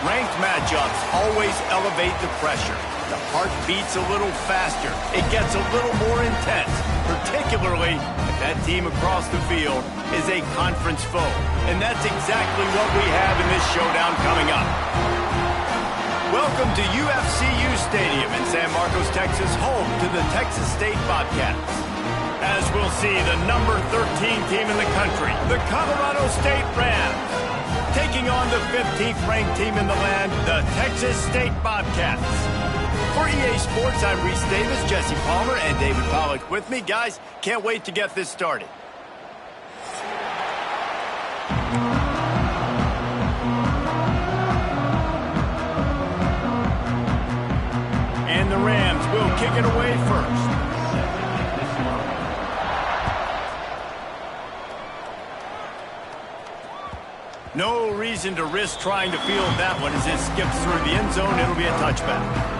Ranked matchups always elevate the pressure. The heart beats a little faster. It gets a little more intense, particularly if that team across the field is a conference foe. And that's exactly what we have in this showdown coming up. Welcome to UFCU Stadium in San Marcos, Texas, home to the Texas State Bobcats. As we'll see, the number 13 team in the country, the Colorado State Rams, taking on the 15th ranked team in the land, the Texas State Bobcats. For EA Sports, I'm Reese Davis, Jesse Palmer, and David Pollack with me. Guys, can't wait to get this started. And the Rams will kick it away first. No reason to risk trying to field that one as it skips through the end zone. It'll be a touchback.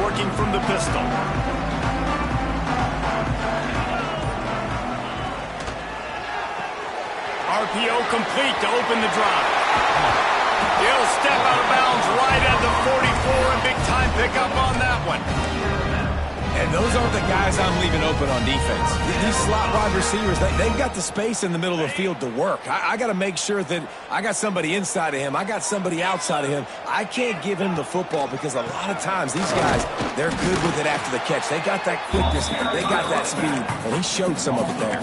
Working from the pistol. RPO complete to open the drive. He'll step out of bounds right at the 44, and big time pickup on that one. And those aren't the guys I'm leaving open on defense. These slot wide receivers, they've got the space in the middle of the field to work. I got to make sure that I got somebody inside of him. I got somebody outside of him. I can't give him the football because a lot of times these guys, they're good with it after the catch. They got that quickness. They got that speed, and he showed some of it there.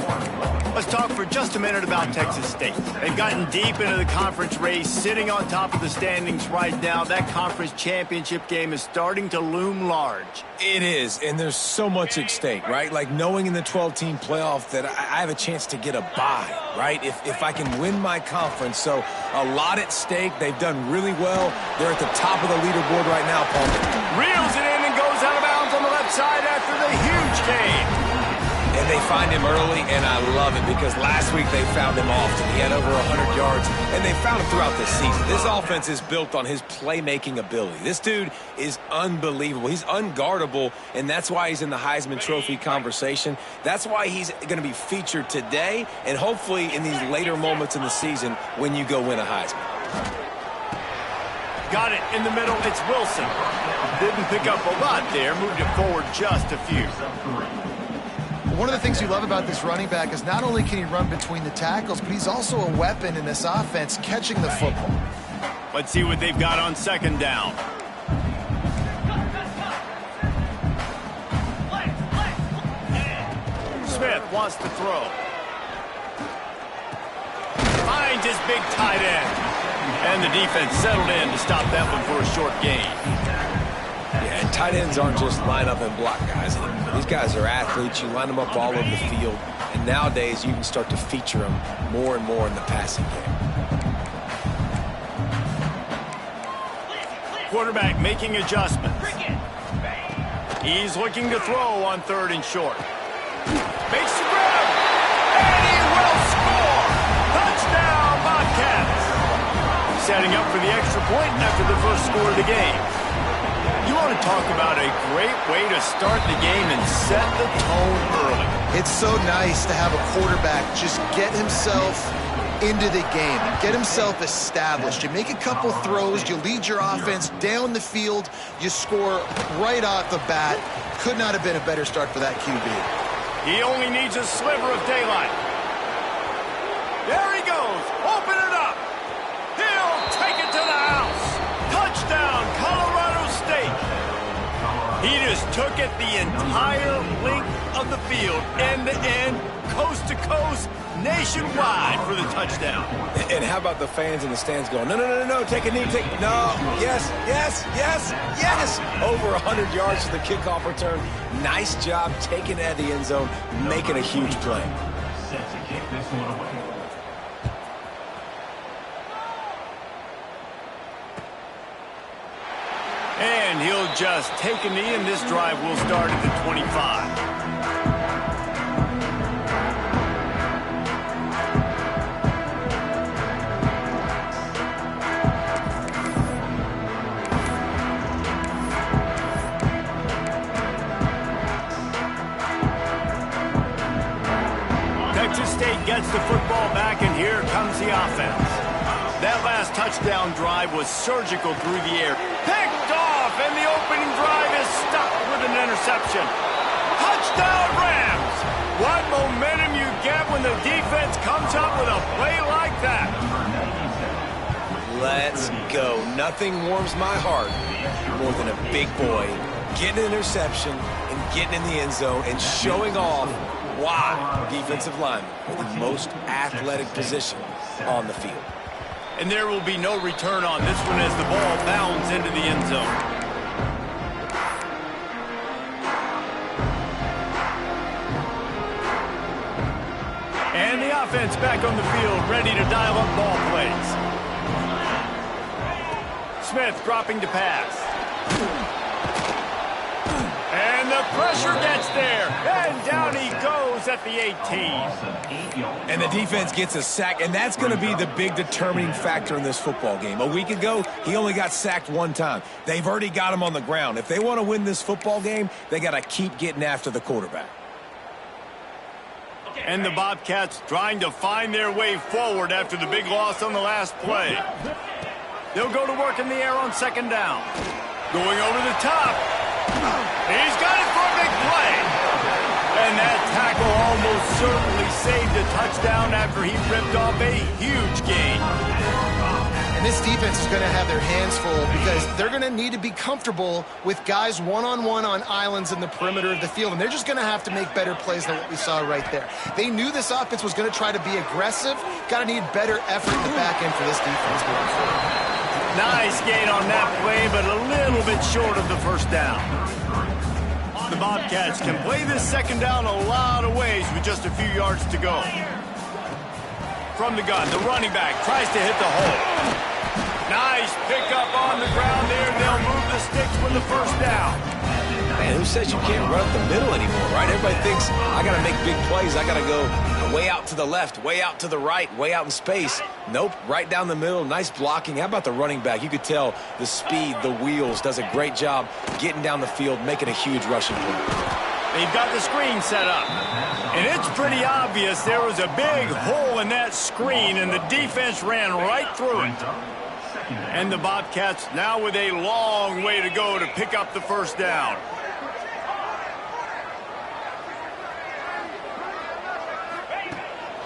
Let's talk for just a minute about Texas State. They've gotten deep into the conference race, sitting on top of the standings right now. That conference championship game is starting to loom large. It is, and there's so much at stake, right? Like knowing in the 12-team playoff that I have a chance to get a bye, right? If I can win my conference. So a lot at stake. They've done really well. They're at the top of the leaderboard right now, Paul. Reels it in and goes out of bounds on the left side after the huge gain. And they find him early, and I love it because last week they found him often. He had over 100 yards, and they found him throughout the season. This offense is built on his playmaking ability. This dude is unbelievable. He's unguardable, and that's why he's in the Heisman Trophy conversation. That's why he's going to be featured today and hopefully in these later moments in the season when you go win a Heisman. Got it in the middle. It's Wilson. Didn't pick up a lot there. Moved it forward just a few. One of the things you love about this running back is not only can he run between the tackles, but he's also a weapon in this offense catching the football. Let's see what they've got on second down. Smith wants to throw. Finds his big tight end. And the defense settled in to stop that one for a short gain. Yeah, and tight ends aren't just line up and block guys anymore. These guys are athletes. You line them up all over the field. And nowadays, you can start to feature them more and more in the passing game. Quarterback making adjustments. He's looking to throw on third and short. Makes the grab. And he will score. Touchdown, Bobcats. Setting up for the extra point after the first score of the game. You want to talk about a great way to start the game and set the tone early. It's so nice to have a quarterback just get himself into the game, get himself established. You make a couple throws, you lead your offense down the field, you score right off the bat. Could not have been a better start for that QB. He only needs a sliver of daylight. There he goes. Open it up. He'll take it to the house. Touchdown, Colorado State. He just took it the entire length of the field, end to end, coast to coast, nationwide for the touchdown. And how about the fans in the stands going, no, no, no, no, no, take a knee, take, no, yes, yes, yes, yes. Over 100 yards to the kickoff return. Nice job taking it out of the end zone, making a huge play. Set to kick this one away. And he'll just take a knee, and this drive will start at the 25. the football back, and here comes the offense. That last touchdown drive was surgical through the air. Picked off, and the opening drive is stuck with an interception. Touchdown, Rams! What momentum you get when the defense comes up with a play like that. Let's go. Nothing warms my heart more than a big boy getting an interception and getting in the end zone and showing off why defensive linemen are the most athletic position on the field. And there will be no return on this one as the ball bounds into the end zone. And the offense back on the field, ready to dial up ball plays. Smith dropping to pass. And the pressure gets there. And down he goes at the 18. And the defense gets a sack, and that's going to be the big determining factor in this football game. A week ago, he only got sacked one time. They've already got him on the ground. If they want to win this football game, they got to keep getting after the quarterback. And the Bobcats trying to find their way forward after the big loss on the last play. They'll go to work in the air on second down. Going over the top. He's got it for a big play. And that tackle almost certainly saved a touchdown after he ripped off a huge gain. And this defense is going to have their hands full because they're going to need to be comfortable with guys one-on-one on islands in the perimeter of the field. And they're just going to have to make better plays than what we saw right there. They knew this offense was going to try to be aggressive. Got to need better effort in the back end for this defense going forward. Nice gain on that play, but a little bit short of the first down. The Bobcats can play this second down a lot of ways with just a few yards to go. From the gun, the running back tries to hit the hole. Nice pickup on the ground there. They'll move the sticks with the first down. Man, who says you can't run up the middle anymore, right? Everybody thinks, I got to make big plays. I got to go way out to the left, way out to the right, way out in space. Nope, right down the middle, nice blocking. How about the running back? You could tell the speed, the wheels, does a great job getting down the field, making a huge rushing play. They've got the screen set up. And it's pretty obvious there was a big hole in that screen, and the defense ran right through it. And the Bobcats now with a long way to go to pick up the first down.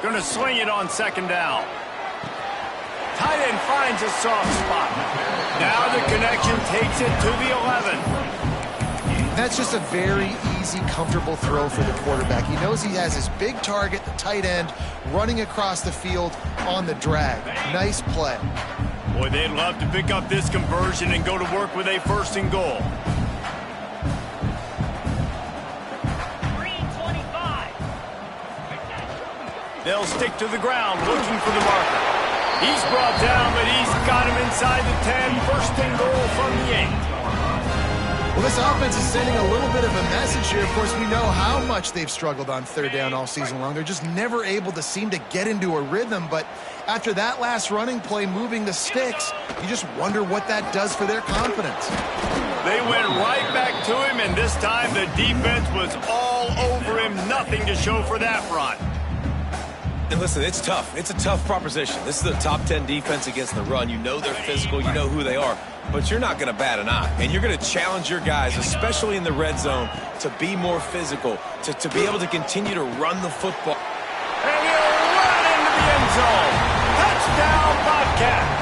Going to sling it on second down. Tight end finds a soft spot. Now the connection takes it to the 11. That's just a very easy, comfortable throw for the quarterback. He knows he has his big target, the tight end, running across the field on the drag. Nice play. Boy, they'd love to pick up this conversion and go to work with a first and goal. They'll stick to the ground looking for the marker. He's brought down, but he's got him inside the 10. First and goal from the 8. Well, this offense is sending a little bit of a message here. Of course, we know how much they've struggled on third down all season long. They're just never able to seem to get into a rhythm. But after that last running play, moving the sticks, you just wonder what that does for their confidence. They went right back to him, and this time the defense was all over him. Nothing to show for that run. And listen, it's tough. It's a tough proposition. This is the top 10 defense against the run. You know they're physical. You know who they are. But you're not going to bat an eye. And you're going to challenge your guys, especially in the red zone, to be more physical, to be able to continue to run the football. And he'll run into the end zone. Touchdown, Bobcats.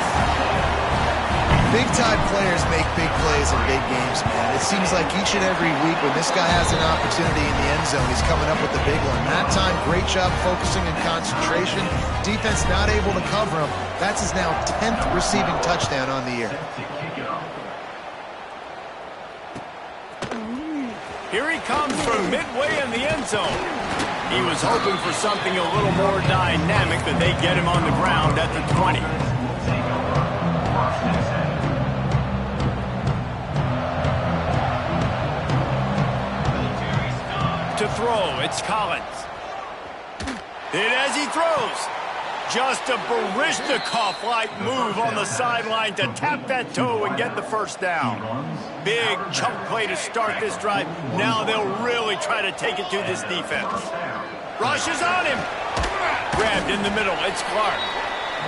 Big-time players make big plays in big games, man. It seems like each and every week when this guy has an opportunity in the end zone, he's coming up with the big one. That time, great job focusing and concentration. Defense not able to cover him. That's his now 10th receiving touchdown on the year. Here he comes from midway in the end zone. He was hoping for something a little more dynamic, but they get him on the ground at the 20. To throw, it's Collins. Hit as he throws. Just a Baryshnikov-like move on the sideline to tap that toe and get the first down. Big chunk play to start this drive. Now they'll really try to take it to this defense. Rush is on him. grabbed in the middle. It's Clark.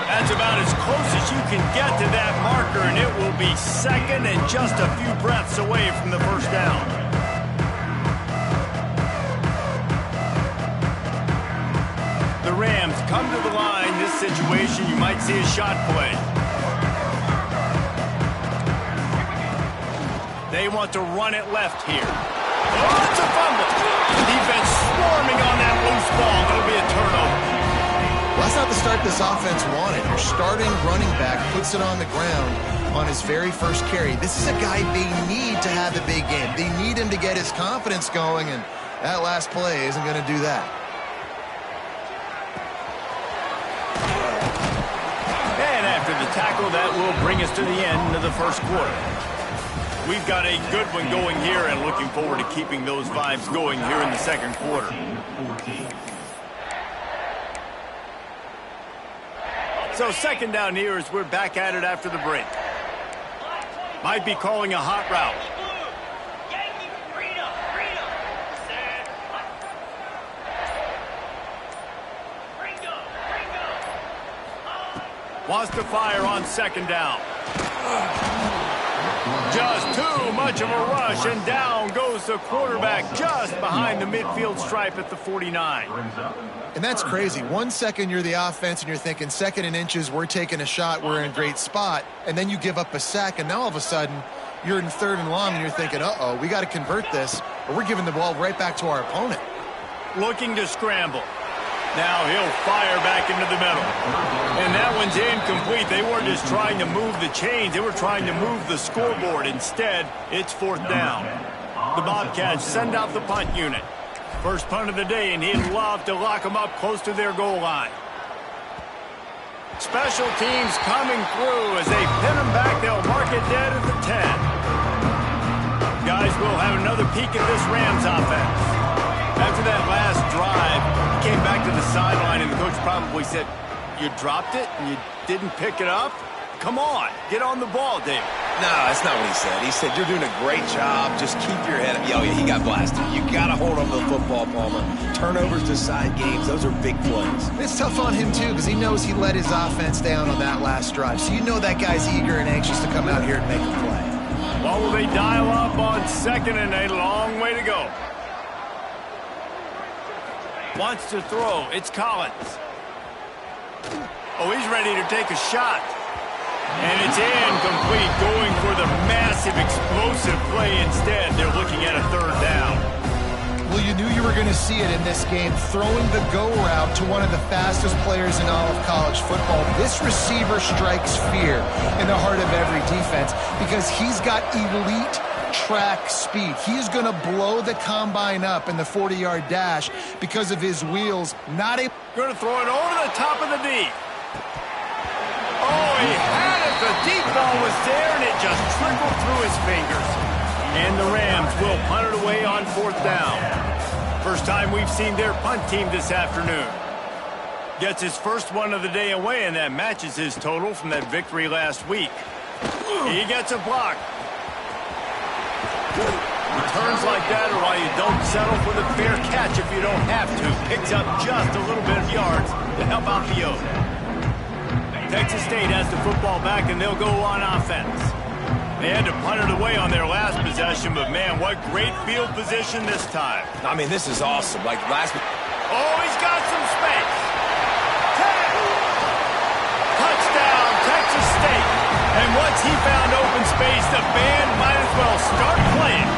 That's about as close as you can get to that marker, and it will be second and just a few breaths away from the first down. The Rams come to the line. This situation, you might see a shot play. They want to run it left here. Oh, it's a fumble. Defense swarming on that loose ball. It'll be a turnover. Well, that's not the start this offense wanted. Your starting running back puts it on the ground on his very first carry. This is a guy they need to have a big game. They need him to get his confidence going, and that last play isn't going to do that. And after the tackle, that will bring us to the end of the first quarter. We've got a good one going here and looking forward to keeping those vibes going here in the second quarter. So second down here as we're back at it after the break. Might be calling a hot route. Wants to fire on second down. Just too much of a rush, and down goes the quarterback just behind the midfield stripe at the 49. And that's crazy. 1 second you're the offense and you're thinking second and inches, we're taking a shot, we're in a great spot, and then you give up a sack, and now all of a sudden you're in third and long and you're thinking, uh-oh, we got to convert this, or we're giving the ball right back to our opponent. Looking to scramble. Now he'll fire back into the middle. And that one's incomplete. They weren't just trying to move the chains. They were trying to move the scoreboard. Instead, it's fourth down. The Bobcats send out the punt unit. First punt of the day, and he'd love to lock them up close to their goal line. Special teams coming through as they pin them back. They'll mark it dead at the 10. Guys, we'll have another peek at this Rams offense. After that last drive, he came back to the sideline, and the coach probably said, you dropped it and you didn't pick it up? Come on, get on the ball, David. No, that's not what he said. He said, you're doing a great job. Just keep your head up. Oh, yeah, he got blasted. You got to hold on to the football, Palmer. Turnovers decide games. Those are big plays. It's tough on him, too, because he knows he let his offense down on that last drive. So you know that guy's eager and anxious to come out here and make a play. Well, will they dial up on second and a long way to go? Wants to throw. It's Collins. Oh, he's ready to take a shot. And it's incomplete, going for the massive, explosive play instead. They're looking at a third down. Well, you knew you were going to see it in this game, throwing the go route to one of the fastest players in all of college football. This receiver strikes fear in the heart of every defense because he's got elite track speed. He's going to blow the combine up in the 40-yard dash because of his wheels. Going to throw it over the top of the D. Oh, he had it. The deep ball was there, and it just trickled through his fingers. And the Rams will punt it away on fourth down. First time we've seen their punt team this afternoon. Gets his first one of the day away, and that matches his total from that victory last week. He gets a block. Returns like that are why you don't settle for the fair catch if you don't have to. Picks up just a little bit of yards to help out the O's. Texas State has the football back, and they'll go on offense. They had to punt it away on their last possession, but man, what great field position this time. I mean, this is awesome. Like last week. Oh, he's got some space. Touchdown, Texas State. And once he found open space, the band might as well start playing.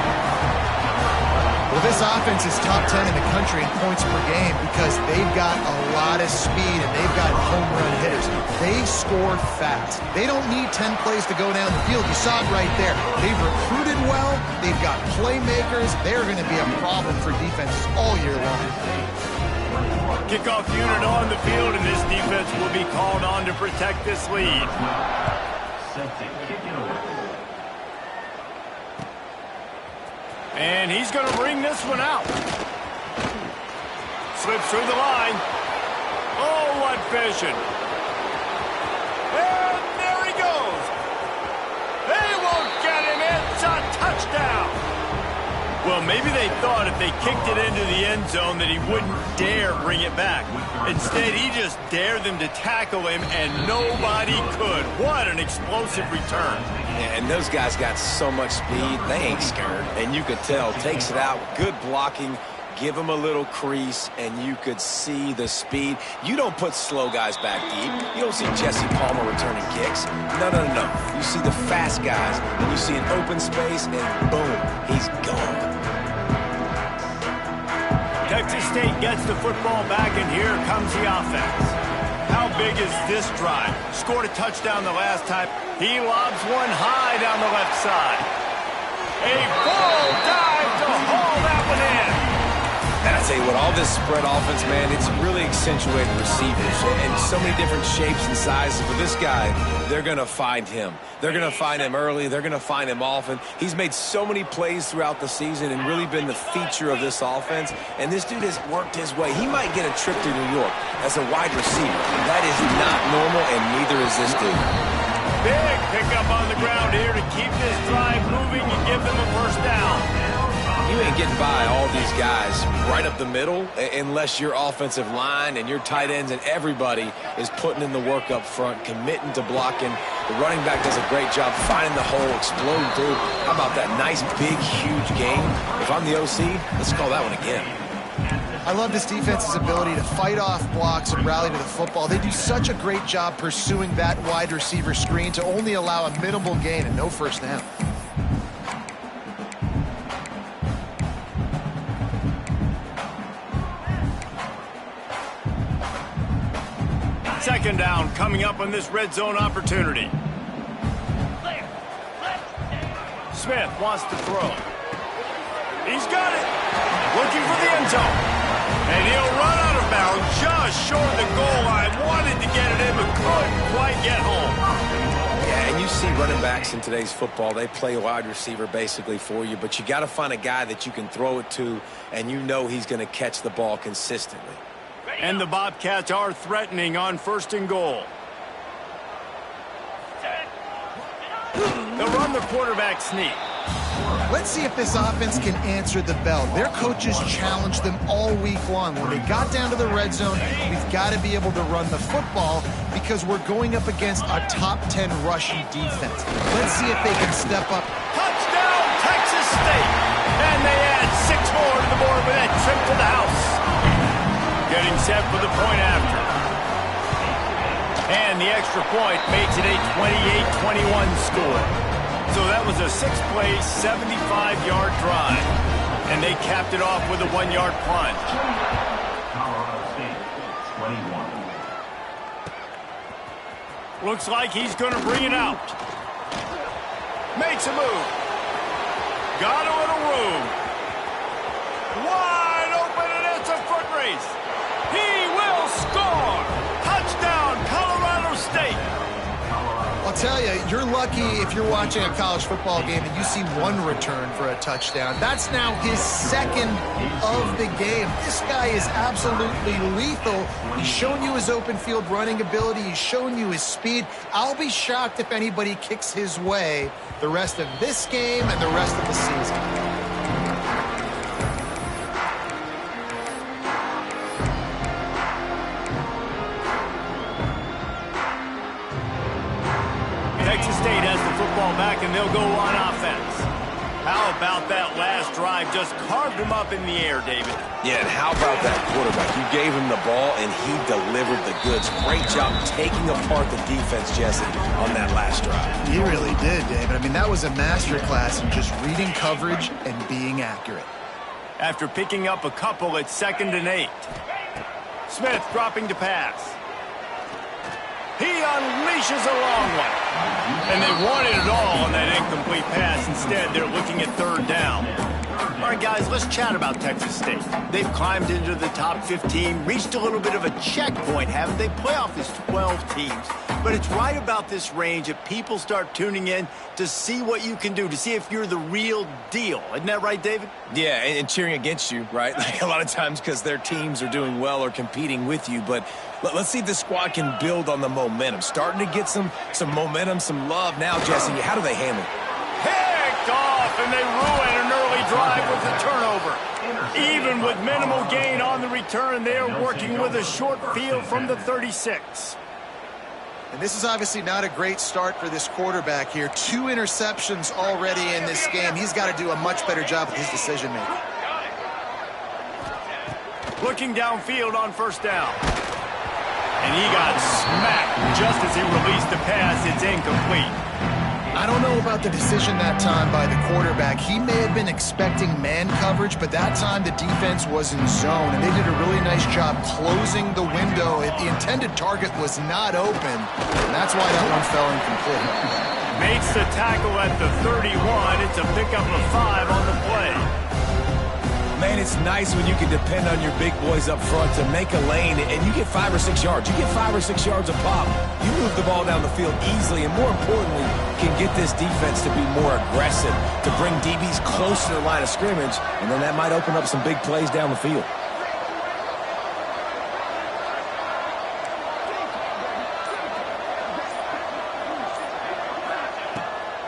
Well, this offense is top 10 in the country in points per game because they've got a lot of speed and they've got home run hitters. They score fast. They don't need 10 plays to go down the field. You saw it right there. They've recruited well. They've got playmakers. They're going to be a problem for defenses all year long. Kickoff unit on the field, and this defense will be called on to protect this lead. And he's going to bring this one out. Slips through the line. Oh, what vision. And there he goes. They won't get him. It's a touchdown. Well, maybe they thought if they kicked it into the end zone that he wouldn't dare bring it back. Instead, he just dared them to tackle him, and nobody could. What an explosive return. Yeah, and those guys got so much speed, they ain't scared. And you could tell, takes it out, good blocking, give him a little crease, and you could see the speed. You don't put slow guys back deep. You don't see Jesse Palmer returning kicks. No, no, no, no. You see the fast guys, and you see an open space, and boom, he's gone. Texas State gets the football back, and here comes the offense. How big is this drive? Scored a touchdown the last time. He lobs one high down the left side. A full dive to haul that one in. And I tell you what, all this spread offense, man, it's really accentuated receivers and so many different shapes and sizes. But this guy, they're going to find him. They're going to find him early. They're going to find him often. He's made so many plays throughout the season and really been the feature of this offense. And this dude has worked his way. He might get a trip to New York as a wide receiver. That is not normal, and neither is this dude. Big pickup on the ground here to keep this drive moving and give them a first down. You ain't getting by all these guys right up the middle unless your offensive line and your tight ends and everybody is putting in the work up front, committing to blocking. The running back does a great job finding the hole, exploding through. How about that nice, big, huge game? If I'm the OC, let's call that one again. I love this defense's ability to fight off blocks and rally to the football. They do such a great job pursuing that wide receiver screen to only allow a minimal gain and no first down. Second down coming up on this red zone opportunity. Smith wants to throw. He's got it. Looking for the end zone. And he'll run out of bounds just short of the goal line. Wanted to get it in, but couldn't quite get home. Yeah, and you see running backs in today's football, they play wide receiver basically for you, but you got to find a guy that you can throw it to, and you know he's going to catch the ball consistently. And the Bobcats are threatening on first and goal. They'll run the quarterback sneak. Let's see if this offense can answer the bell. Their coaches challenged them all week long. When they got down to the red zone, we've got to be able to run the football because we're going up against a top 10 rushing defense. Let's see if they can step up. Touchdown, Texas State. And they add 6 more to the board with that trip to the house. Getting set for the point after. And the extra point makes it a 28-21 score. So that was a 6-play, 75-yard drive. And they capped it off with a 1-yard plunge. Colorado State, 21. Looks like he's going to bring it out. Makes a move. Got a little room. Wide open, and it's a foot race. He will score! Touchdown, Colorado State! I'll tell you, you're lucky if you're watching a college football game and you see one return for a touchdown. That's now his second of the game. This guy is absolutely lethal. He's shown you his open field running ability. He's shown you his speed. I'll be shocked if anybody kicks his way the rest of this game and the rest of the season. Texas State has the football back, and they'll go on offense. How about that last drive? Just carved him up in the air, David. Yeah, and how about that quarterback? You gave him the ball, and he delivered the goods. Great job taking apart the defense, Jesse, on that last drive. He really did, David. I mean, that was a masterclass in just reading coverage and being accurate. After picking up a couple at 2nd and 8. Smith dropping to pass. He unleashes a long one. And they wanted it all on that incomplete pass. Instead, they're looking at 3rd down. All right, guys, let's chat about Texas State. They've climbed into the top 15, reached a little bit of a checkpoint, haven't they? Playoff is 12 teams. But it's right about this range that people start tuning in to see what you can do, to see if you're the real deal. Isn't that right, David? Yeah, and cheering against you, right? Like a lot of times because their teams are doing well or competing with you. But let's see if the squad can build on the momentum. Starting to get some momentum, some love now, Jesse. How do they handle it? Picked off, and they ruin an early drive with the turnover. Even with minimal gain on the return, they are working with a short field from the 36. And this is obviously not a great start for this quarterback here. 2 interceptions already in this game. He's got to do a much better job with his decision-making. Looking downfield on first down. And he got smacked just as he released the pass. It's incomplete. I don't know about the decision that time by the quarterback. He may have been expecting man coverage, but that time the defense was in zone, and they did a really nice job closing the window. The intended target was not open, and that's why that one fell incomplete. Makes the tackle at the 31. It's a pickup of 5 on the play. Man, it's nice when you can depend on your big boys up front to make a lane, and you get 5 or 6 yards. You get 5 or 6 yards a pop. You move the ball down the field easily, and more importantly, can get this defense to be more aggressive, to bring DBs close to the line of scrimmage, and then that might open up some big plays down the field.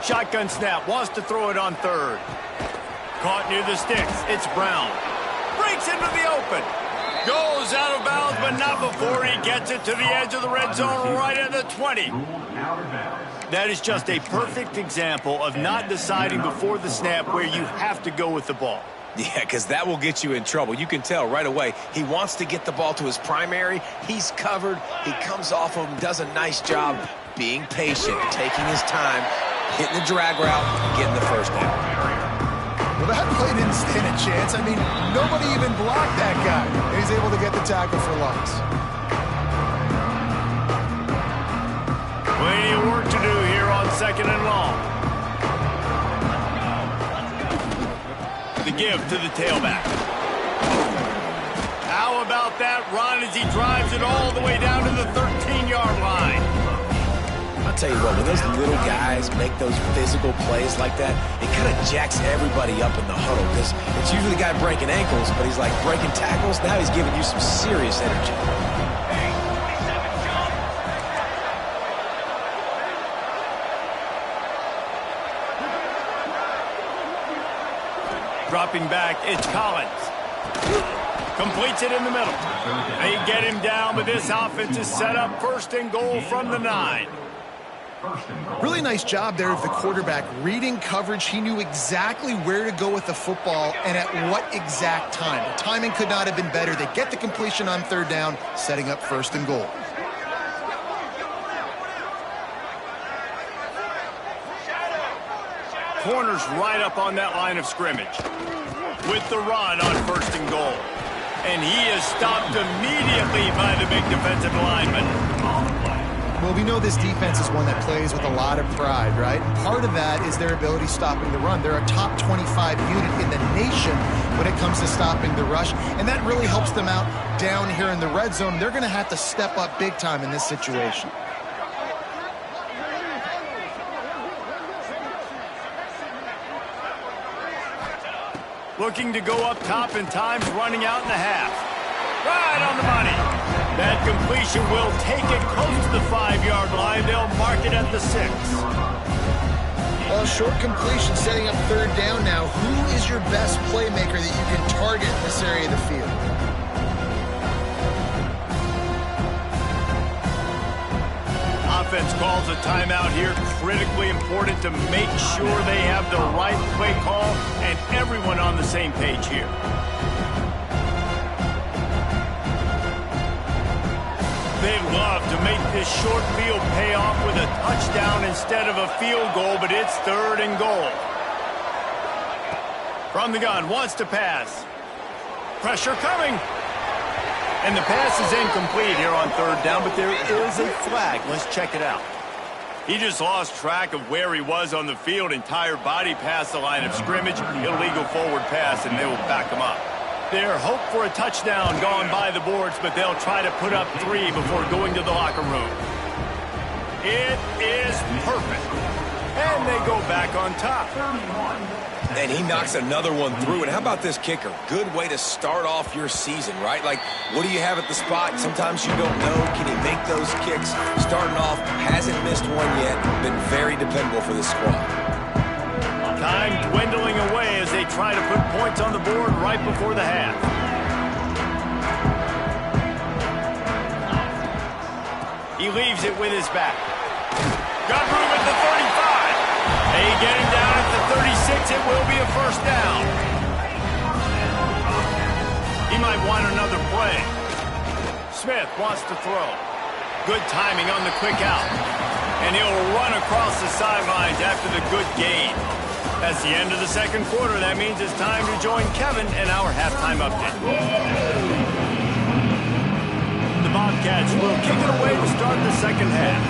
Shotgun snap, wants to throw it on third. Caught near the sticks. It's Brown. Breaks into the open. Goes out of bounds, but not before he gets it to the edge of the red zone right at the 20. That is just a perfect example of not deciding before the snap where you have to go with the ball. Yeah, because that will get you in trouble. You can tell right away he wants to get the ball to his primary. He's covered. He comes off of him, does a nice job being patient, taking his time, hitting the drag route, and getting the first down. Well, that play didn't stand a chance. I mean, nobody even blocked that guy. He's able to get the tackle for loss. Plenty of work to do here on 2nd and long. The give to the tailback. How about that run as he drives it all the way down to the 13-yard line? I'll tell you what, when those little guys make those physical plays like that, it kind of jacks everybody up in the huddle because it's usually the guy breaking ankles, but he's like breaking tackles. Now he's giving you some serious energy. Dropping back, it's Collins. Completes it in the middle. They get him down, but this offense is set up 1st and goal from the 9. Really nice job there of the quarterback reading coverage. He knew exactly where to go with the football and at what exact time. The timing could not have been better. They get the completion on 3rd down, setting up 1st and goal. Corners right up on that line of scrimmage. With the run on 1st and goal. And he is stopped immediately by the big defensive lineman. Well, we know this defense is one that plays with a lot of pride, right? And part of that is their ability stopping the run. They're a top 25 unit in the nation when it comes to stopping the rush, and that really helps them out down here in the red zone. They're going to have to step up big time in this situation. Looking to go up top, and time's running out in the half. Right on the money. That completion will take it close to the 5-yard line. They'll mark it at the 6. Well, short completion setting up 3rd down now. Who is your best playmaker that you can target in this area of the field? Offense calls a timeout here. Critically important to make sure they have the right play call and everyone on the same page here. They love to make this short field pay off with a touchdown instead of a field goal, but it's 3rd and goal. From the gun, wants to pass. Pressure coming. And the pass is incomplete here on 3rd down, but there is a flag. Let's check it out. He just lost track of where he was on the field. Entire body past the line of scrimmage. Illegal forward pass, and they will back him up. Their hope for a touchdown gone by the boards, but they'll try to put up 3 before going to the locker room. It is perfect. And they go back on top. And he knocks another one through. And how about this kicker? Good way to start off your season, right? Like, what do you have at the spot? Sometimes you don't know. Can he make those kicks? Starting off, hasn't missed one yet. Been very dependable for this squad. Time dwindling away as they try to put points on the board right before the half. He leaves it with his back. Got room at the 35. They get him down at the 36. It will be a first down. He might want another play. Smith wants to throw. Good timing on the quick out. And he'll run across the sidelines after the good gain. That's the end of the second quarter. That means it's time to join Kevin in our halftime update. The Bobcats will kick it away to start the second half.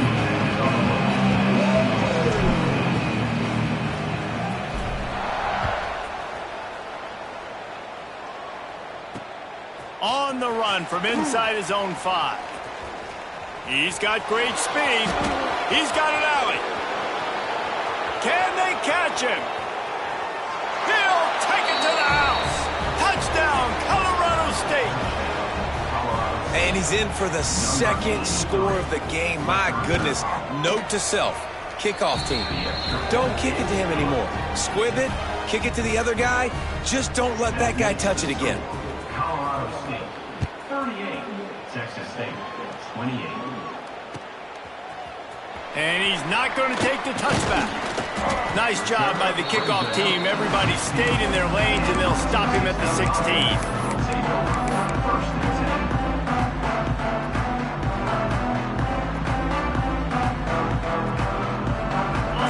On the run from inside his own 5. He's got great speed. He's got an alley. Can they catch him? He'll take it to the house. Touchdown, Colorado State. And he's in for the second score of the game. My goodness. Note to self. Kickoff team. Don't kick it to him anymore. Squib it. Kick it to the other guy. Just don't let that guy touch it again. Colorado State, 38. Texas State, 28. And he's not going to take the touchback. Nice job by the kickoff team. Everybody stayed in their lanes, and they'll stop him at the 16.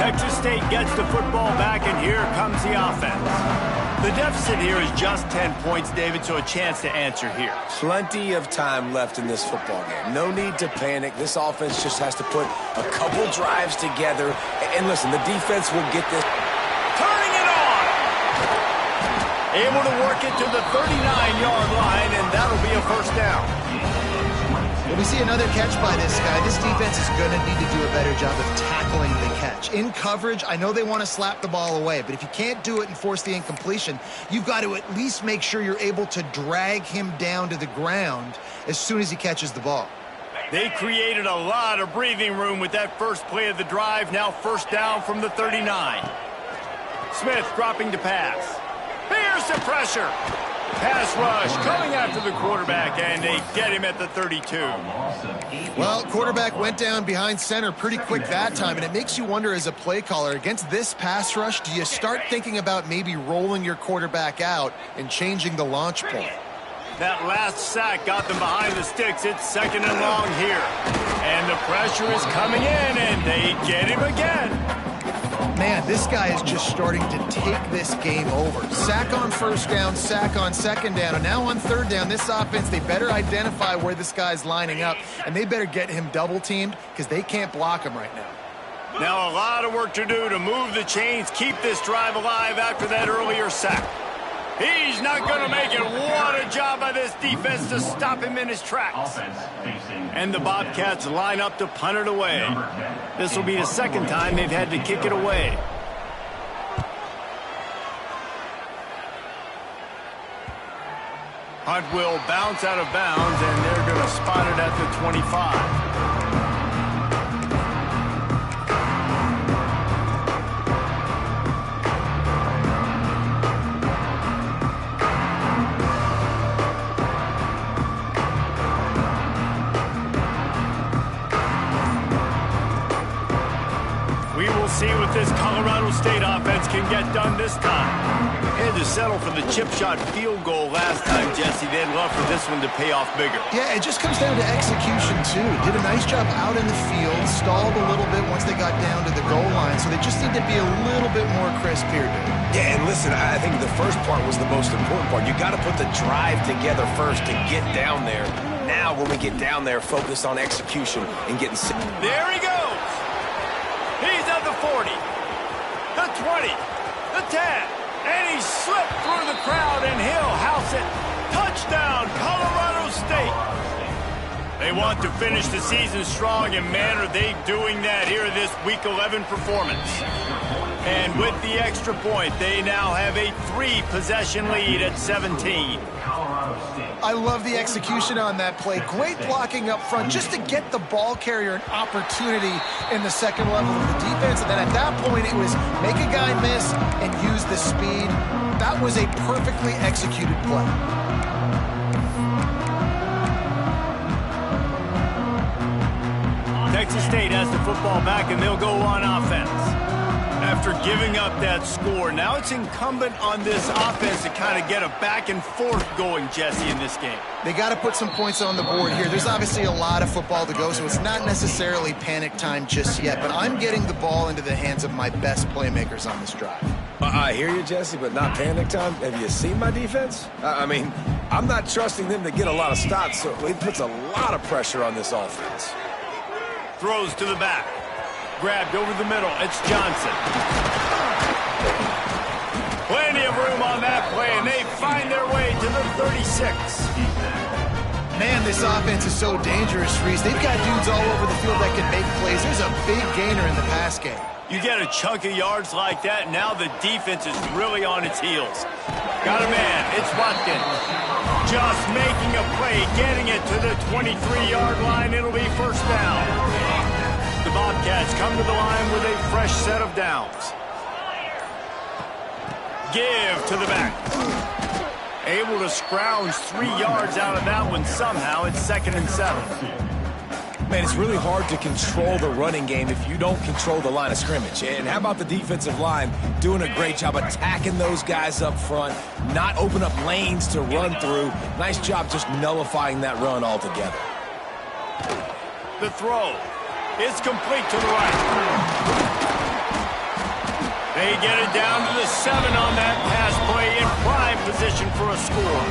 Texas State gets the football back, and here comes the offense. The deficit here is just 10 points, David, so a chance to answer here. Plenty of time left in this football game. No need to panic. This offense just has to put a couple drives together. And listen, the defense will get this. Turning it on! Able to work it to the 39-yard line, and that'll be a first down. When we see another catch by this guy, this defense is going to need to do a better job of tackling the catch. In coverage, I know they want to slap the ball away, but if you can't do it and force the incompletion, you've got to at least make sure you're able to drag him down to the ground as soon as he catches the ball. They created a lot of breathing room with that first play of the drive. Now first down from the 39. Smith dropping to pass. Here's the pressure. Pass rush coming after the quarterback, and they get him at the 32. Well, quarterback went down behind center pretty quick that time, and it makes you wonder as a play caller, against this pass rush, do you start thinking about maybe rolling your quarterback out and changing the launch point? That last sack got them behind the sticks. It's second and long here. And the pressure is coming in, and they get him again. Man, this guy is just starting to take this game over. Sack on first down, sack on second down, and now on third down, this offense, they better identify where this guy's lining up, and they better get him double-teamed because they can't block him right now. Now a lot of work to do to move the chains, keep this drive alive after that earlier sack. He's not going to make it. What a job by this defense to stop him in his tracks. And the Bobcats line up to punt it away. This will be the second time they've had to kick it away. Hunt will bounce out of bounds, and they're going to spot it at the 25. See what this Colorado State offense can get done this time. Had to settle for the chip shot field goal last time, Jesse. They'd love for this one to pay off bigger. Yeah, it just comes down to execution, too. Did a nice job out in the field, stalled a little bit once they got down to the goal line, so they just need to be a little bit more crisp here, dude. Yeah, and listen, I think the first part was the most important part. You got to put the drive together first to get down there. Now, when we get down there, focus on execution and getting set. There he goes. He's at the 40, the 20, the 10, and he slipped through the crowd, and he'll house it. Touchdown, Colorado State. They want to finish the season strong, and man, are they doing that here in this Week 11 performance. And with the extra point, they now have a 3-possession lead at 17. I love the execution on that play. Great blocking up front just to get the ball carrier an opportunity in the second level of the defense. And then at that point, it was make a guy miss and use the speed. That was a perfectly executed play. Texas State has the football back, and they'll go on offense. After giving up that score, now it's incumbent on this offense to kind of get a back and forth going, Jesse, in this game. They got to put some points on the board here. There's obviously a lot of football to go, so it's not necessarily panic time just yet, but I'm getting the ball into the hands of my best playmakers on this drive. I hear you, Jesse, but not panic time. Have you seen my defense? I mean, I'm not trusting them to get a lot of stops, so it puts a lot of pressure on this offense. Throws to the back. Grabbed over the middle. It's Johnson. Plenty of room on that play, and they find their way to the 36. Man, this offense is so dangerous, Reese. They've got dudes all over the field that can make plays. There's a big gainer in the pass game. You get a chunk of yards like that, now the defense is really on its heels. Got a man. It's Watkins. Just making a play, getting it to the 23-yard line. It'll be first down. The Bobcats come to the line with a fresh set of downs. Give to the back. Able to scrounge 3 yards out of that one somehow. It's 2nd and 7. Man, it's really hard to control the running game if you don't control the line of scrimmage. And how about the defensive line doing a great job attacking those guys up front, not open up lanes to run through. Nice job just nullifying that run altogether. The throw. It's complete to the right. They get it down to the 7 on that pass play in prime position for a score.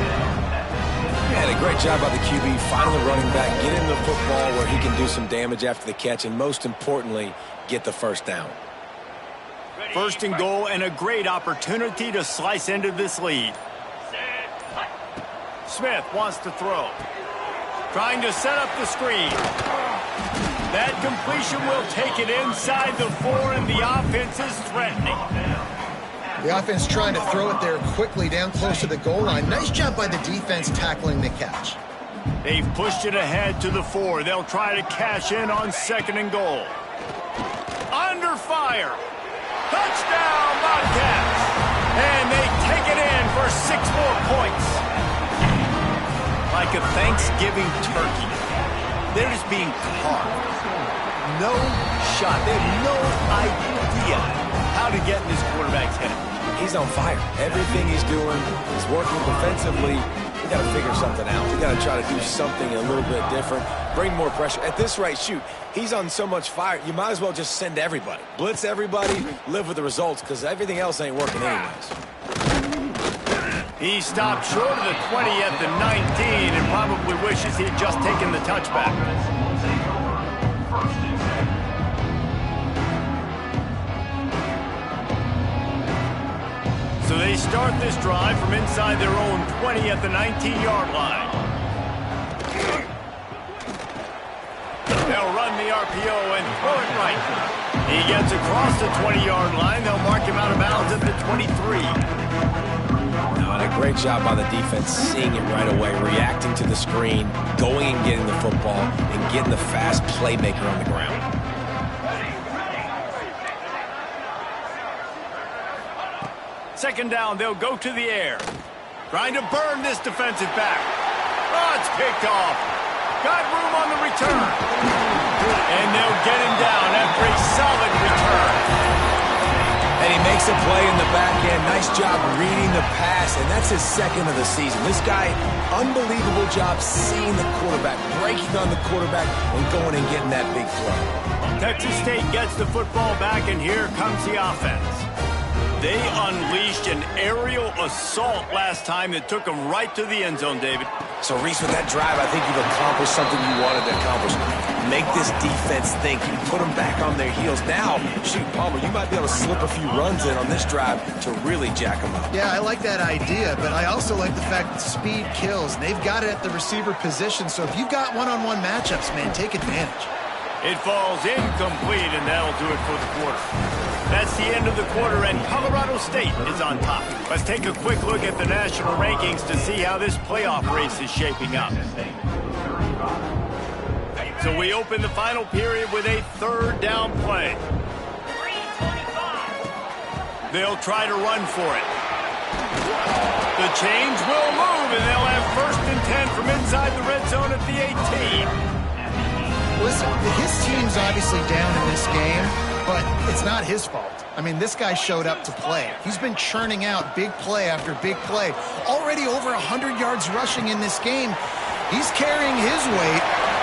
Yeah, a great job by the QB, finding the running back, get him the football where he can do some damage after the catch, and most importantly, get the first down. First and goal, and a great opportunity to slice into this lead. Smith wants to throw. Trying to set up the screen. That completion will take it inside the 4, and the offense is threatening. The offense trying to throw it there quickly down close to the goal line. Nice job by the defense tackling the catch. They've pushed it ahead to the 4. They'll try to cash in on 2nd and goal. Under fire. Touchdown, Bobcats. And they take it in for 6 more points. Like a Thanksgiving turkey. They're just being carved. No shot. They have no idea how to get in this quarterback's head. He's on fire. Everything he's doing is working defensively. We got to figure something out. We got to try to do something a little bit different. Bring more pressure. At this rate, shoot, he's on so much fire, you might as well just send everybody. Blitz everybody, live with the results, because everything else ain't working anyways. He stopped short of the 20 at the 19 and probably wishes he'd just taken the touchback. So they start this drive from inside their own 20 at the 19-yard line. They'll run the RPO and throw it right. He gets across the 20-yard line. They'll mark him out of bounds at the 23. A great job by the defense, seeing it right away, reacting to the screen, going and getting the football, and getting the fast playmaker on the ground. Second down, they'll go to the air. Trying to burn this defensive back. Oh, it's picked off. Got room on the return. And they'll get him down after a solid return. And he makes a play in the back end. Nice job reading the pass, and that's his 2nd of the season. This guy, unbelievable job seeing the quarterback, breaking on the quarterback, and going and getting that big play. Texas State gets the football back, and here comes the offense. They unleashed an aerial assault last time that took them right to the end zone, David. So, Reese, with that drive, I think you've accomplished something you wanted to accomplish. Make this defense think. You put them back on their heels. Now, shoot, Palmer, you might be able to slip a few runs in on this drive to really jack them up. Yeah, I like that idea, but I also like the fact that speed kills. They've got it at the receiver position, so if you've got one-on-one matchups, man, take advantage. It falls incomplete, and that'll do it for the quarter. That's the end of the quarter, and Colorado State is on top. Let's take a quick look at the national rankings to see how this playoff race is shaping up. So we open the final period with a third down play. They'll try to run for it. The change will move, and they'll have 1st and 10 from inside the red zone at the 18. Listen, his team's obviously down in this game, but it's not his fault. I mean, this guy showed up to play. He's been churning out big play after big play. Already over 100 yards rushing in this game. He's carrying his weight.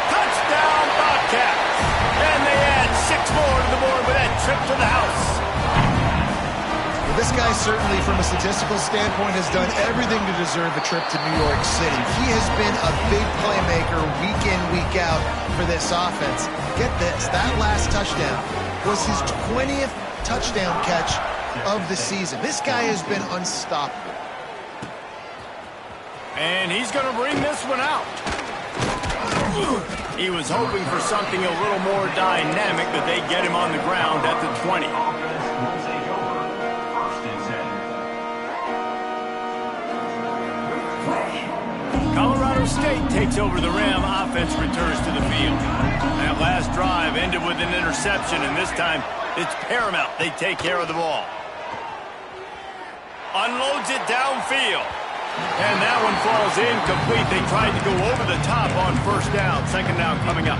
Touchdown, Bobcats! And they add 6 more to the board with that trip to the house. Well, this guy certainly, from a statistical standpoint, has done everything to deserve a trip to New York City. He has been a big playmaker week in, week out for this offense. Get this, that last touchdown was his 20th touchdown catch of the season. This guy has been unstoppable. And he's going to bring this one out. He was hoping for something a little more dynamic, but they get him on the ground at the 20. Colorado State takes over the rim. Offense returns to the field. That last drive ended with an interception, and this time it's paramount they take care of the ball. Unloads it downfield. And that one falls incomplete. They tried to go over the top on 1st down. 2nd down coming up.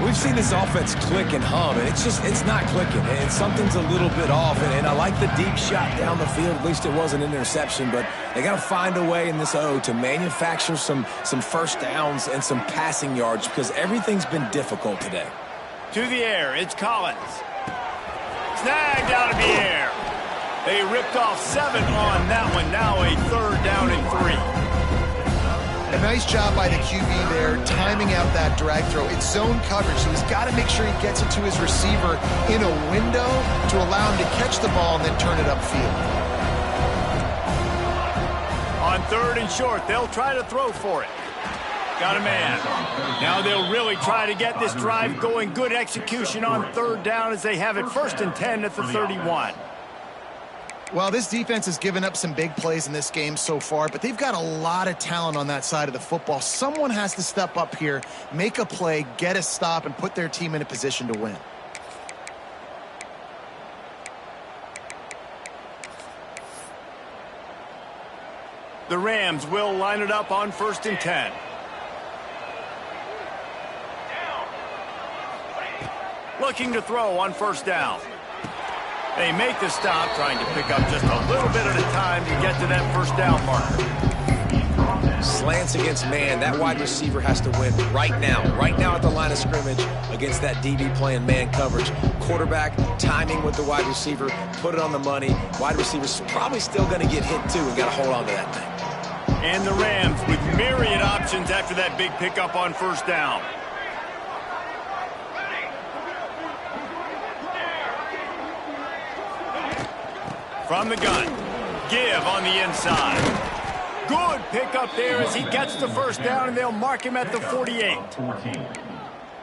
We've seen this offense click and hum, and it's not clicking. And something's a little bit off. And I like the deep shot down the field. At least it wasn't an interception. But they got to find a way in this O to manufacture some 1st downs and some passing yards, because everything's been difficult today. To the air, it's Collins. Snagged out of the air. They ripped off 7 on that one. Now a 3rd down and 3. A nice job by the QB there, timing out that drag throw. It's zone coverage, so he's got to make sure he gets it to his receiver in a window to allow him to catch the ball and then turn it upfield. On 3rd and short, they'll try to throw for it. Got a man. Now they'll really try to get this drive going. Good execution on 3rd down as they have it 1st and 10 at the 31. Well, this defense has given up some big plays in this game so far, but they've got a lot of talent on that side of the football. Someone has to step up here, make a play, get a stop, and put their team in a position to win. The Rams will line it up on 1st and 10. Looking to throw on 1st down. They make the stop, trying to pick up just a little bit at a time to get to that 1st down marker. Slants against man. That wide receiver has to win right now at the line of scrimmage against that DB playing man coverage. Quarterback timing with the wide receiver, put it on the money. Wide receiver's probably still going to get hit too, and got to hold on to that thing. And the Rams with myriad options after that big pickup on 1st down. From the gun, give on the inside. Good pickup there as he gets the 1st down, and they'll mark him at the 48.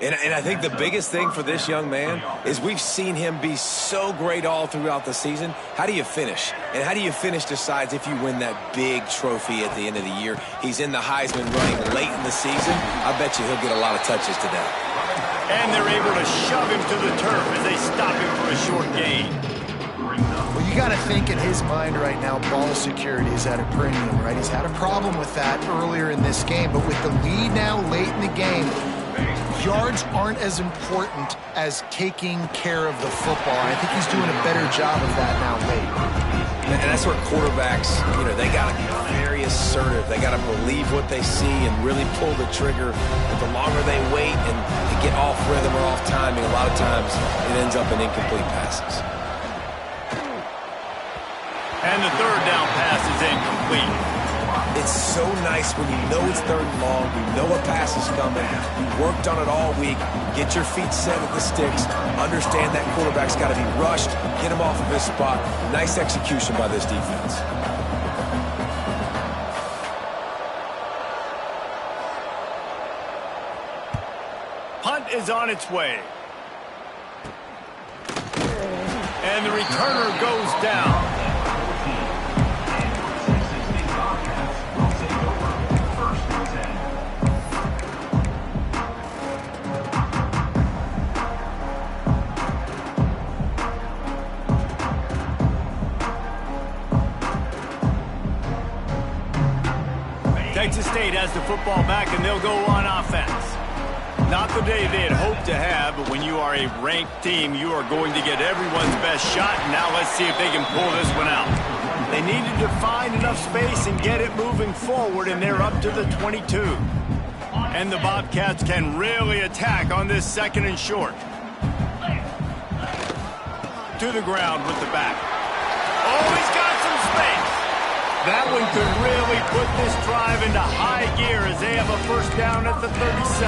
And I think the biggest thing for this young man is we've seen him be so great all throughout the season. How do you finish? And how do you finish decides if you win that big trophy at the end of the year. He's in the Heisman running late in the season. I bet you he'll get a lot of touches today. And they're able to shove him to the turf as they stop him for a short gain. Well, you got to think in his mind right now, ball security is at a premium, right? He's had a problem with that earlier in this game, but with the lead now late in the game, yards aren't as important as taking care of the football. I think he's doing a better job of that now late. And that's where quarterbacks, they got to be very assertive. They got to believe what they see and really pull the trigger. But the longer they wait and they get off rhythm or off timing, a lot of times it ends up in incomplete passes. And the 3rd down pass is incomplete. It's so nice when you know it's 3rd and long, you know a pass is coming, you worked on it all week, get your feet set at the sticks, understand that quarterback's got to be rushed, get him off of his spot. Nice execution by this defense. Punt is on its way. And the returner goes down. Texas State has the football back, and they'll go on offense. Not the day they had hoped to have, but when you are a ranked team, you are going to get everyone's best shot. And now let's see if they can pull this one out. They needed to find enough space and get it moving forward, and they're up to the 22. And the Bobcats can really attack on this 2nd and short. To the ground with the back. Oh, he's got some space. That one could really put this drive into high gear as they have a first down at the 37.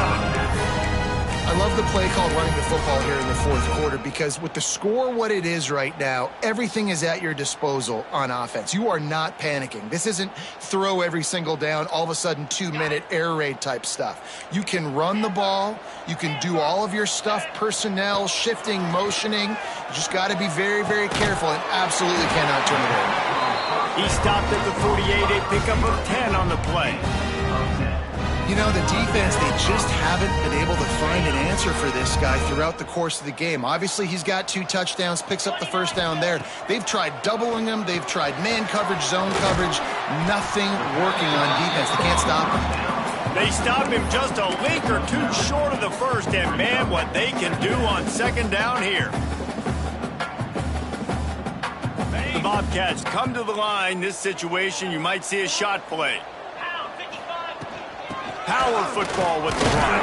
I love the play call running the football here in the 4th quarter because with the score what it is right now, everything is at your disposal on offense. You are not panicking. This isn't throw every single down, all of a sudden 2-minute air raid type stuff. You can run the ball. You can do all of your stuff, personnel, shifting, motioning. You just got to be very, very careful and absolutely cannot turn it over. He stopped at the 48, a pickup of 10 on the play. You know, the defense, they just haven't been able to find an answer for this guy throughout the course of the game. Obviously, he's got 2 touchdowns, picks up the first down there. They've tried doubling him. They've tried man coverage, zone coverage. Nothing working on defense. They can't stop him. They stop him just a link or 2 short of the first, and man, what they can do on 2nd down here. The Bobcats come to the line. This situation, you might see a shot play. Power football with the run.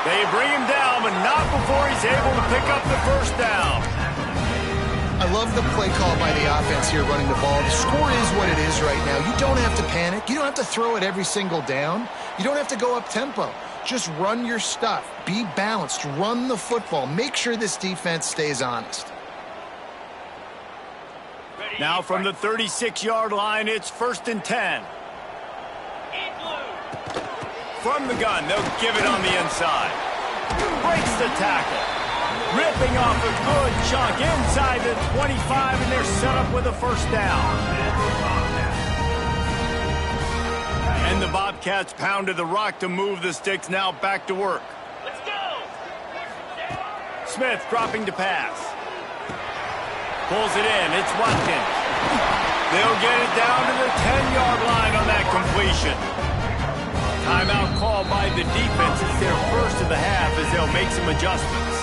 They bring him down, but not before he's able to pick up the first down. I love the play call by the offense here running the ball. The score is what it is right now. You don't have to panic. You don't have to throw it every single down. You don't have to go up tempo. Just run your stuff. Be balanced. Run the football. Make sure this defense stays honest. Now from the 36-yard line, it's 1st and 10. From the gun, they'll give it on the inside. Breaks the tackle. Ripping off a good chunk inside the 25, and they're set up with a first down. And the Bobcats pounded the rock to move the sticks, now back to work. Let's go! Smith dropping to pass. Pulls it in. It's Watkins. They'll get it down to the 10-yard line on that completion. Timeout called by the defense. It's their first of the half as they'll make some adjustments.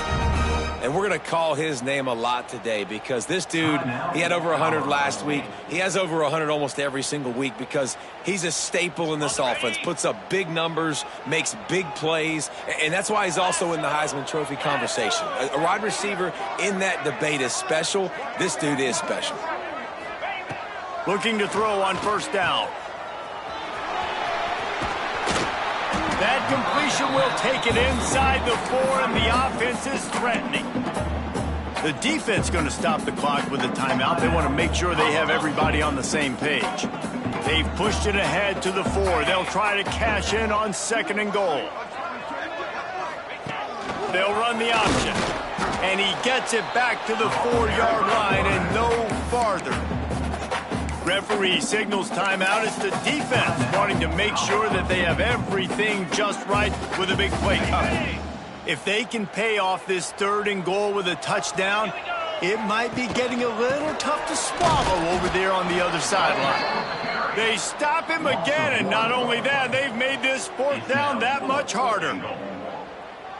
And we're going to call his name a lot today because this dude, he had over 100 last week. He has over 100 almost every single week because he's a staple in this offense. Puts up big numbers, makes big plays, and that's why he's also in the Heisman Trophy conversation. A wide receiver in that debate is special. This dude is special. Looking to throw on first down. That completion will take it inside the 4, and the offense is threatening. The defense going to stop the clock with a timeout. They want to make sure they have everybody on the same page. They've pushed it ahead to the 4. They'll try to cash in on 2nd and goal. They'll run the option. And he gets it back to the 4-yard line and no farther. Referee signals timeout. It's the defense wanting to make sure that they have everything just right with a big play coming. If they can pay off this 3rd and goal with a touchdown, it might be getting a little tough to swallow over there on the other sideline. They stop him again, and not only that, they've made this 4th down that much harder.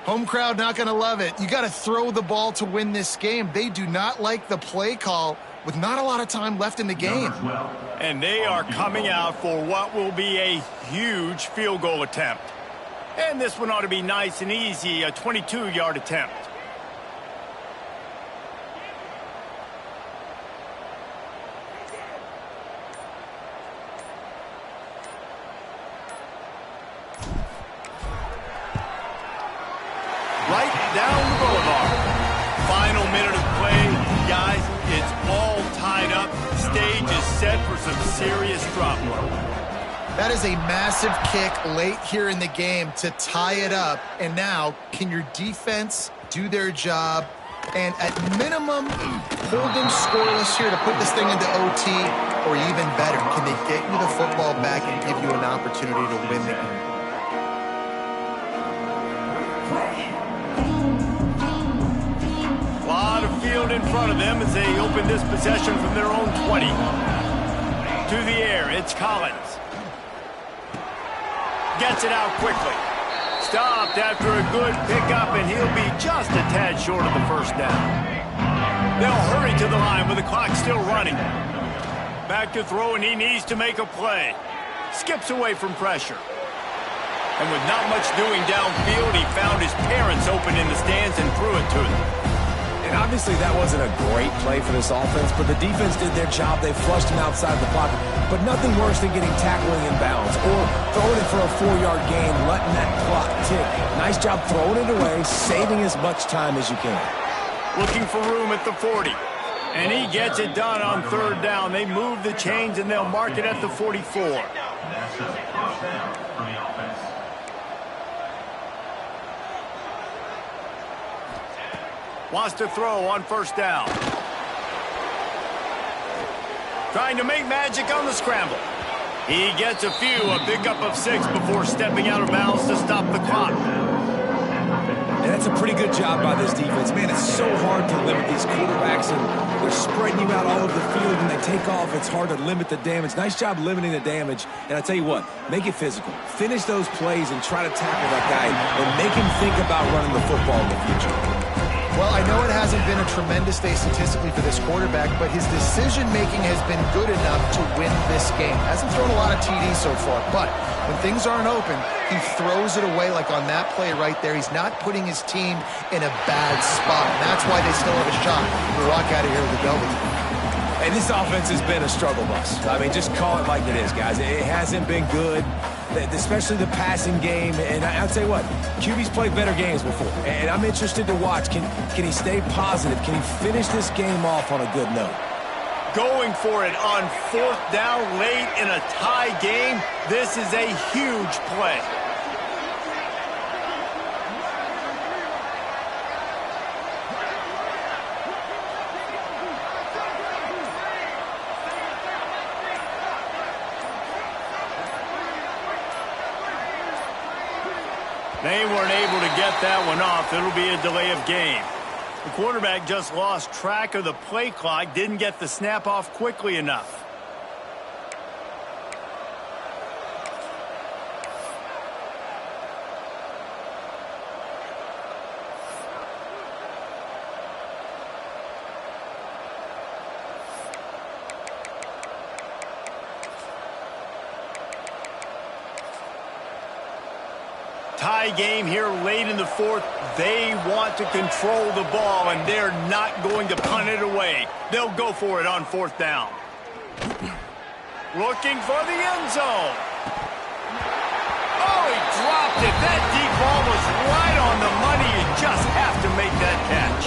Home crowd not going to love it. You got to throw the ball to win this game. They do not like the play call with not a lot of time left in the game. And they are coming out for what will be a huge field goal attempt. And this one ought to be nice and easy, a 22-yard attempt. Right down the boulevard. Final minute of play, guys. It's all tied up. Stage is set for some serious trouble. That is a massive kick late here in the game to tie it up. And now, can your defense do their job and at minimum, hold them scoreless here to put this thing into OT, or even better, can they get you the football back and give you an opportunity to win the game? A lot of field in front of them as they open this possession from their own 20. To the air, it's Collins. Gets it out quickly. Stopped after a good pickup, and he'll be just a tad short of the first down. They'll hurry to the line with the clock still running. Back to throw, and he needs to make a play. Skips away from pressure. And with not much doing downfield, he found his parents open in the stands and threw it to them. And obviously that wasn't a great play for this offense, but the defense did their job. They flushed him outside the pocket. But nothing worse than getting tackling in bounds or throwing it for a 4-yard gain, letting that clock tick. Nice job throwing it away, saving as much time as you can. Looking for room at the 40. And he gets it done on third down. They move the chains, and they'll mark it at the 44. That's a first down for the offense. Wants to throw on first down. Trying to make magic on the scramble. He gets a pickup of 6 before stepping out of bounds to stop the clock. And that's a pretty good job by this defense. Man, it's so hard to limit these quarterbacks, and they're spreading you out all over the field. When they take off, it's hard to limit the damage. Nice job limiting the damage. And I tell you what, make it physical. Finish those plays and try to tackle that guy and make him think about running the football in the future. Well, I know it hasn't been a tremendous day statistically for this quarterback, but his decision-making has been good enough to win this game. Hasn't thrown a lot of TDs so far, but when things aren't open, he throws it away like on that play right there. He's not putting his team in a bad spot, and that's why they still have a shot to walk out of here with a W. Hey, this offense has been a struggle bus. I mean, just call it like it is, guys. It hasn't been good, especially the passing game. And I'll tell you what, QB's played better games before. And I'm interested to watch. Can he stay positive? Can he finish this game off on a good note? Going for it on fourth down late in a tie game. This is a huge play. They weren't able to get that one off. It'll be a delay of game. The quarterback just lost track of the play clock, didn't get the snap off quickly enough. Tie game here late in the fourth. They want to control the ball, and they're not going to punt it away. They'll go for it on fourth down. Looking for the end zone. Oh, he dropped it. That deep ball was right on the money. You just have to make that catch.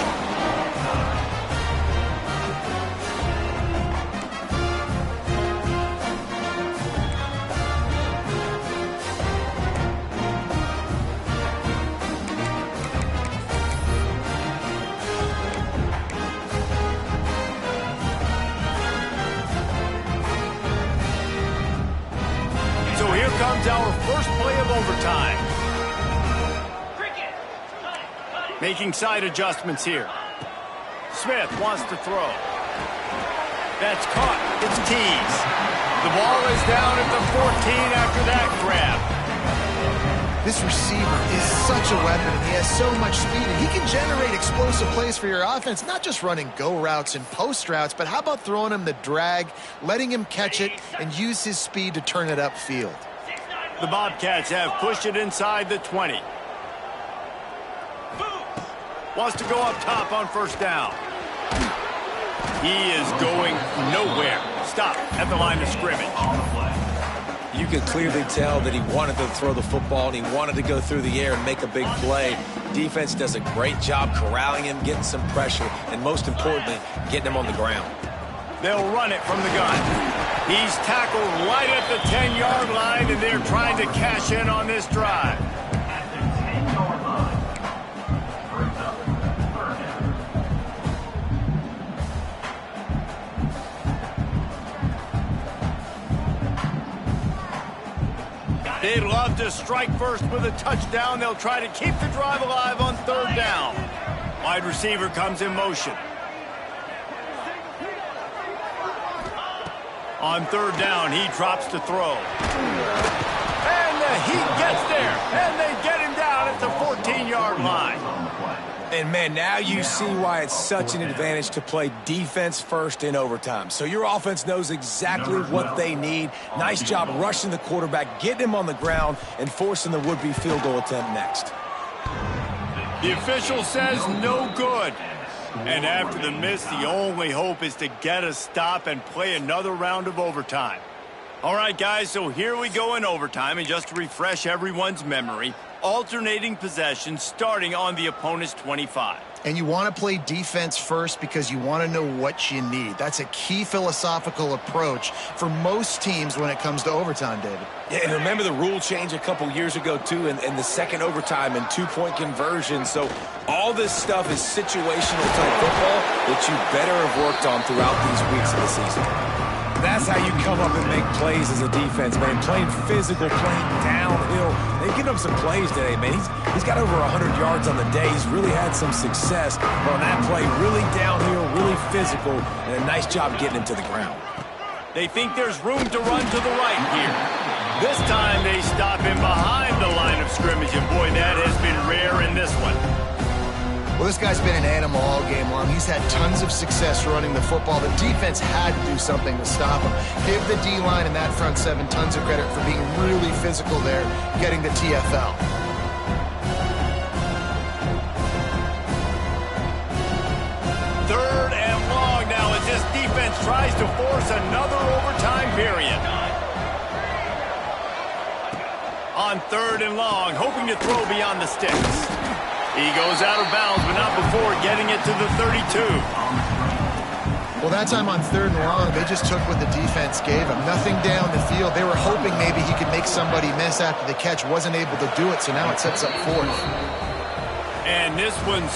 Comes our first play of overtime. Making side adjustments here. Smith wants to throw. That's caught. It's tees. The ball is down at the 14 after that grab. This receiver is such a weapon, and he has so much speed, and he can generate explosive plays for your offense, not just running go routes and post routes, but how about throwing him the drag, letting him catch it, and use his speed to turn it upfield. The Bobcats have pushed it inside the 20. Wants to go up top on first down. He is going nowhere. Stop at the line of scrimmage. You could clearly tell that he wanted to throw the football and he wanted to go through the air and make a big play. Defense does a great job corralling him, getting some pressure, and most importantly, getting him on the ground. They'll run it from the gun. He's tackled right at the 10-yard line, and they're trying to cash in on this drive. They love to strike first with a touchdown. They'll try to keep the drive alive on third down. Wide receiver comes in motion. On third down, he drops to throw. And he gets there. And they get him down at the 14-yard line. And, man, now you see why it's such an advantage to play defense first in overtime. So your offense knows exactly what they need. Nice job rushing the quarterback, getting him on the ground, and forcing the would-be field goal attempt next. The official says no good. And after the miss, the only hope is to get a stop and play another round of overtime. All right, guys, so here we go in overtime. And just to refresh everyone's memory, alternating possession starting on the opponent's 25. And you want to play defense first because you want to know what you need. That's a key philosophical approach for most teams when it comes to overtime, David. Yeah, and remember the rule change a couple years ago, too, and the second overtime and two-point conversion. So all this stuff is situational type football that you better have worked on throughout these weeks of the season. That's how you come up and make plays as a defense, man. Playing physical, playing downhill. They've given him some plays today, man. He's got over 100 yards on the day. He's really had some success on that play. Really downhill, really physical, and a nice job getting him to the ground. They think there's room to run to the right here. This time they stop him behind the line of scrimmage, and boy, that has been rare in this one. Well, this guy's been an animal all game long. He's had tons of success running the football. The defense had to do something to stop him. Give the D-line and that front seven tons of credit for being really physical there, getting the TFL. Third and long now as this defense tries to force another overtime period. On third and long, hoping to throw beyond the sticks. He goes out of bounds, but not before getting it to the 32. Well, that time on third and long, they just took what the defense gave him. Nothing down the field. They were hoping maybe he could make somebody miss after the catch. Wasn't able to do it, so now it sets up fourth. And this one's